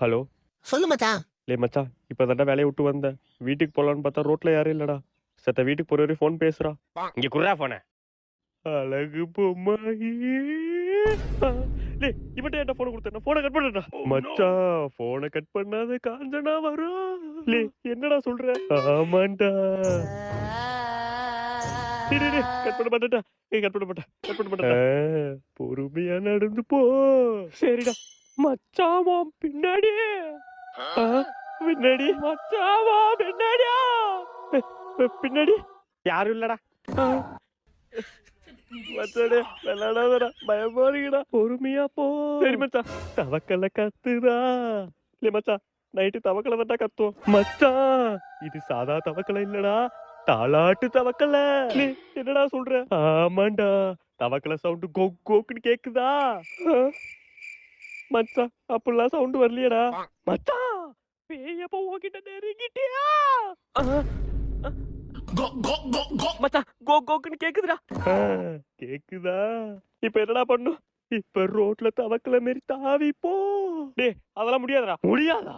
Hello. சொல்லு மச்சான். மச்சான், இப்பதான்டா வேலையை விட்டு வந்தேன். வீட்டுக்கு போலான்னு பார்த்தா ரோட்ல யாரும் இல்லடா. செத்த வீட்டுக்கு போற வரையும் ஃபோன் பேசுறா. இங்க குர்ரா போன. அழகு பொம்மாயி. இவன்ட்ட ஏன்டா போன கொடுத்தேன்? போனை கட் பண்ணடா. மச்சான், போனை கட் பண்ணாத காஞ்சனா வரும். என்னடா சொல்ற? ஆமாண்டா. கட் பண்ண மாட்டேன்டா. கட் பண்ண மாட்டேன். கட் பண்ண மாட்டேன். பொறுமையா நடந்து போ. சரிடா. மச்சான் உன் பின்னாடி. பின்னாடி மச்சாவா பின்னாடியா? பின்னாடி யாரும் இல்லடா. மச்சானே விளையாடாதடா, பயமா இருக்குடா. பொறுமையா போ. சரி மச்சான். தவக்கல கத்துதா? இல்ல மச்சான், நைட்டு தவக்கல தான்டா கத்துவோம். மச்சான், இது சாதா தவக்கல இல்லடா, தாலாட்டு தவக்கல. என்னடா சொல்ற? ஆமாண்டா, தவக்கல சவுண்ட் கோக் கோக்குன்னு கேக்குதா? மச்சான், அப்படிலாம் சவுண்ட் வரலையடா. மச்சான், பேயப்ப உன்கிட்ட நெருங்கிட்டியா? மச்சான், கோ கோக்குன்னு கேக்குதுடா. கேக்குதா? இப்ப என்னடா பண்ணும்? இப்ப ரோட்ல தவக்கல மாரி தாவி போ. டேய், அதெல்லாம் முடியாதுடா. முடியாதா?